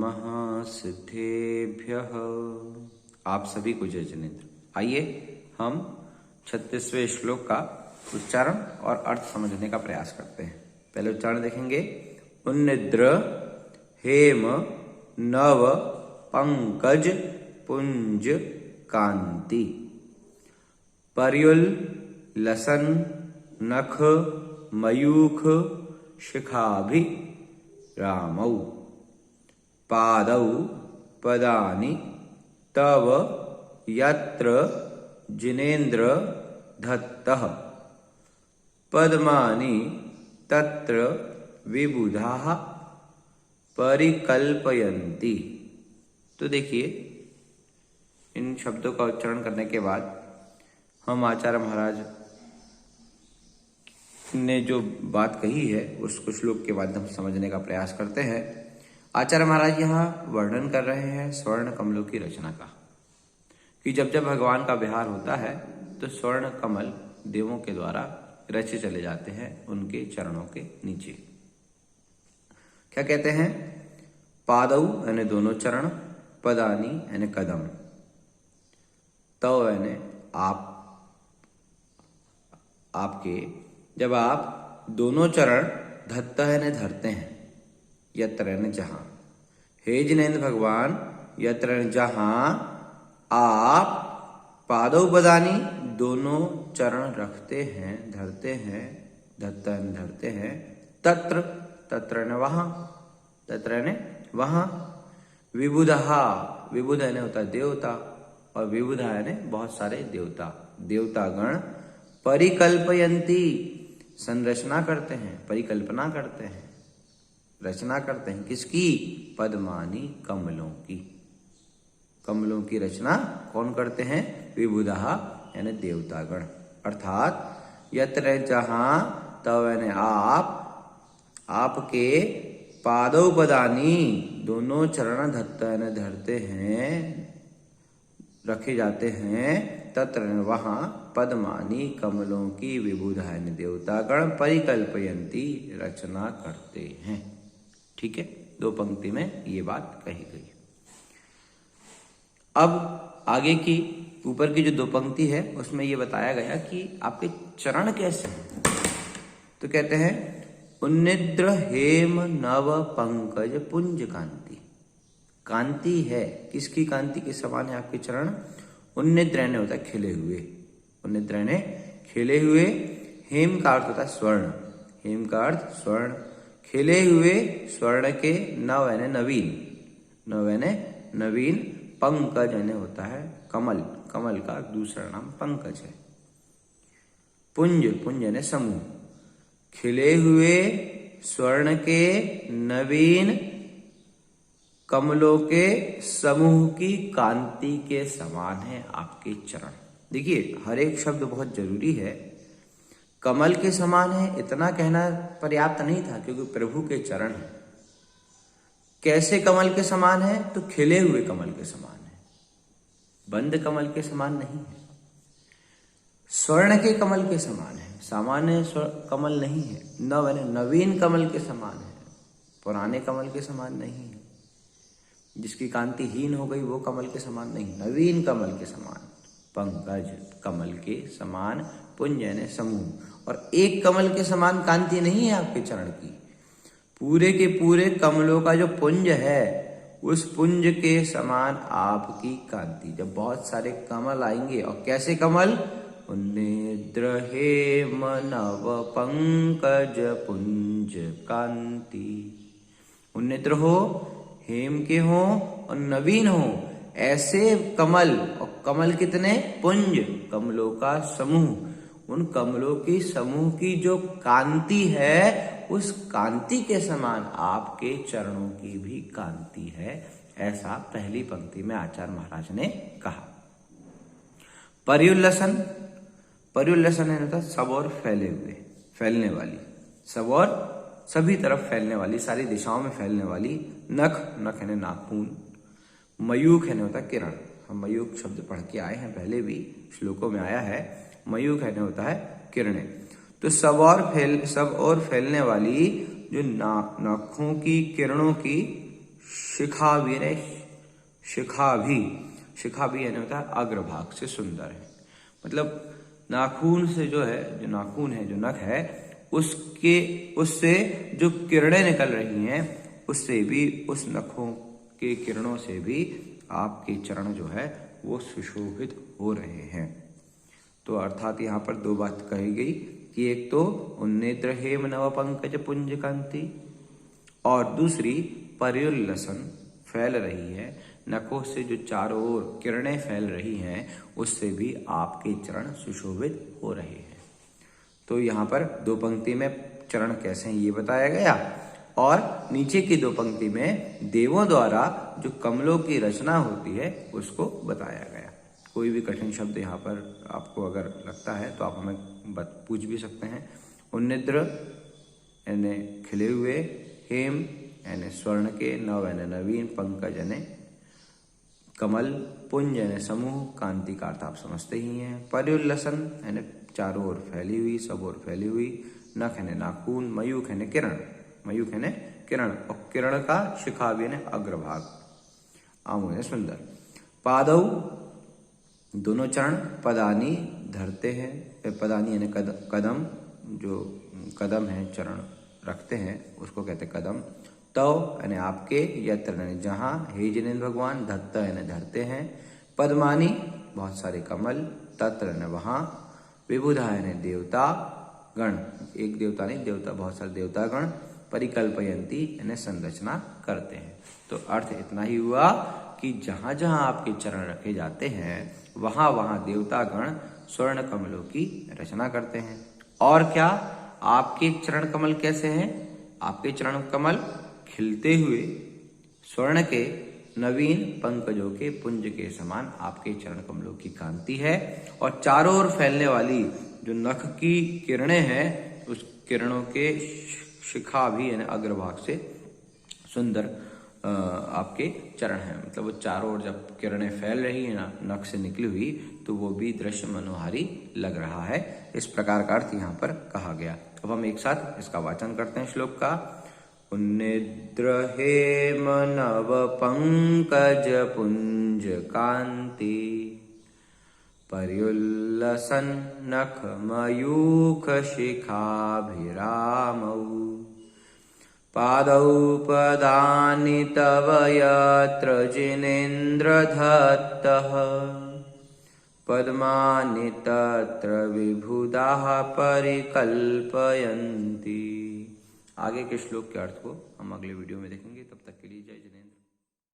नमः सिद्धेभ्यः। आप सभी को जय जिनेन्द्र। आइए हम 36वें श्लोक का उच्चारण और अर्थ समझने का प्रयास करते हैं। पहले उच्चारण देखेंगे। उन्निद्र हेम नव पंकज पुंज कांति। पर्युल लसन नख मयूख शिखाभि रामौ। पादौ पदानि तव यत्र जिनेन्द्र धत्तः। पद्मानि तत्र विबुधाः परिकल्पयन्ति। तो देखिए, इन शब्दों का उच्चारण करने के बाद हम आचार्य महाराज ने जो बात कही है उसको श्लोक के माध्यम से समझने का प्रयास करते हैं। आचार्य महाराज यहाँ वर्णन कर रहे हैं स्वर्ण कमलों की रचना का, कि जब जब भगवान का विहार होता है तो स्वर्ण कमल देवों के द्वारा रचे चले जाते हैं उनके चरणों के नीचे। क्या कहते हैं? पादौ यानी दोनों चरण, पदानी यानी कदम, तव यानी आपके, जब आप दोनों चरण धत्ता यानी धरते हैं, यत्र यानी जहां। हे जिनेन्द्र भगवान, यत्र यानी जहां आप पादौ पदानी दोनों चरण रखते हैं, धरते हैं, धत्ता यानी धरते हैं, तत्र तत्र यानी वहां, तत्र यानी वहां। विबुधा, विबुध यानी होता है देवता, और विबुधा यानी बहुत सारे देवता, देवतागण। परिकल्पयन्ति संरचना करते हैं, परिकल्पना करते हैं, रचना करते हैं। किसकी? पद्मानी कमलों की। कमलों की रचना कौन करते हैं? विबुधा यानी देवतागण। अर्थात यत्र जहां, तव यानी आप, आपके पादौ पदानी दोनों चरण धत्ता यानी धरते हैं, रखे जाते हैं, तत्र वहां पद्मानी कमलों की विबुधा यानी देवतागण परिकल्पयन्ति रचना करते हैं। ठीक है, दो पंक्ति में ये बात कही गई। अब आगे की ऊपर की जो दो पंक्ति है उसमें ये बताया गया कि आपके चरण कैसे हैं। तो कहते हैं उन्निद्र हेम नव पंकज पुंज कांति। कांति है, किसकी कांति के समान है आपके चरण? उन्निद्र यानी होता है खिले हुए, उन्निद्र यानी खिले हुए। हेम का अर्थ होता है स्वर्ण, हेम का अर्थ स्वर्ण, खिले हुए स्वर्ण के। नव यानी नवीन, नव यानी नवीन। पंकज यानी होता है कमल, कमल का दूसरा नाम पंकज है। पुंज, पुंज यानी समूह। खिले हुए स्वर्ण के नवीन कमलों के समूह की कांति के समान है आपके चरण। देखिए, हर एक शब्द बहुत जरूरी है। कमल के समान है इतना कहना पर्याप्त नहीं था, क्योंकि प्रभु के चरण है। कैसे कमल के समान है? तो खिले हुए कमल के समान है, बंद कमल के समान नहीं है। स्वर्ण के कमल के समान है, सामान्य कमल नहीं है। नव यानी नवीन कमल के समान है, पुराने कमल के समान नहीं है। जिसकी कांति हीन हो गई वो कमल के समान नहीं, नवीन कमल के समान। पंकज कमल के समान, पुंज यानी समूह। और एक कमल के समान कांति नहीं है आपके चरण की, पूरे के पूरे कमलों का जो पुंज है उस पुंज के समान आपकी कांति। जब बहुत सारे कमल आएंगे, और कैसे कमल? उन्निद्र हेम नव पंकज पुंज कांति। उन्निद्र हो, हेम के हो और नवीन हो, ऐसे कमल। और कमल कितने? पुंज, कमलों का समूह। उन कमलों की समूह की जो कांति है उस कांति के समान आपके चरणों की भी कांति है, ऐसा पहली पंक्ति में आचार्य महाराज ने कहा। पर्युल्लसन, पर्युल्लसन है ना सब और फैले हुए, फैलने वाली, सब और सभी तरफ फैलने वाली, सारी दिशाओं में फैलने वाली। नख, नख है नाखून। मयूख है होता किरण। हम मयूख शब्द पढ़ के आए हैं, पहले भी श्लोकों में आया है। मयूख है होता है किरणें। तो सब और फैलने वाली जो नाखों की किरणों की शिखा भी यानी होता है अग्रभाग से सुंदर है। मतलब नाखून से जो है, जो नाखून है, जो नख है, उससे जो किरणें निकल रही हैं, उससे भी, उस नखों के किरणों से भी आपके चरण जो है वो सुशोभित हो रहे हैं। तो अर्थात यहाँ पर दो बात कही गई कि एक तो उन्नेत्र हेम नव पंकज पुंज कांति, और दूसरी पर्युल्लसन फैल रही है, नखों से जो चारों ओर किरणें फैल रही हैं, उससे भी आपके चरण सुशोभित हो रहे हैं। तो यहाँ पर दो पंक्ति में चरण कैसे हैं ये बताया गया, और नीचे की दो पंक्ति में देवों द्वारा जो कमलों की रचना होती है उसको बताया गया। कोई भी कठिन शब्द यहाँ पर आपको अगर लगता है तो आप हमें पूछ भी सकते हैं। उन्निद्र यानी खिले हुए, हेम यानी स्वर्ण के, नव यानी नवीन, पंकज यानी कमल, पुंज यानी समूह, कांति का अर्थ आप समझते ही हैं, पर्युल्लसन यानी चारों ओर फैली हुई, सब ओर फैली हुई, नख यानी नाखून, मयूख यानी किरण, मयूख यानी किरण, और किरण का शिखा भी यानी अग्रभाग, आमो यानी सुंदर। पादौ दोनों चरण, पदानी धरते हैं, पदानी यानी कदम, जो कदम है चरण रखते हैं उसको कहते हैं कदम। तव यानी आपके, यत्र यानी जहाँ, हे जिनेन्द्र भगवान, धत्त यानी धरते हैं, पद्मानी बहुत सारे कमल, तत्र यानी वहाँ, विबुधा यानी देवता गण, एक देवता नहीं, देवता बहुत सारे देवता गण, परिकल्पयंती यानी संरचना करते हैं। तो अर्थ इतना ही हुआ कि जहाँ जहाँ आपके चरण रखे जाते हैं वहाँ वहाँ देवता गण स्वर्ण कमलों की रचना करते हैं। और क्या, आपके चरण कमल कैसे हैं? आपके चरण कमल खिलते हुए स्वर्ण के नवीन पंकजों के पुंज के समान आपके चरण कमलों की कांति है, और चारों ओर फैलने वाली जो नख की किरणें हैं उस किरणों के शिखा भी यानी अग्रभाग से सुंदर आपके चरण हैं। मतलब वो चारों ओर जब किरणें फैल रही है ना नख से निकली हुई, तो वो भी दृश्य मनोहारी लग रहा है। इस प्रकार का अर्थ यहाँ पर कहा गया। अब हम एक साथ इसका वाचन करते हैं श्लोक का। उन्निद्र हेम नव पंकज पुंज कांति, पर्युल्लसन नख मयूख शिखाभिरामौ, पादौ पदानि तव यत्र जिनेन्द्र धत्तः, पद्मानि तत्र विबुधाः परिकल्पयन्ति। आगे के श्लोक के अर्थ को हम अगले वीडियो में देखेंगे। तब तक के लिए जय जय।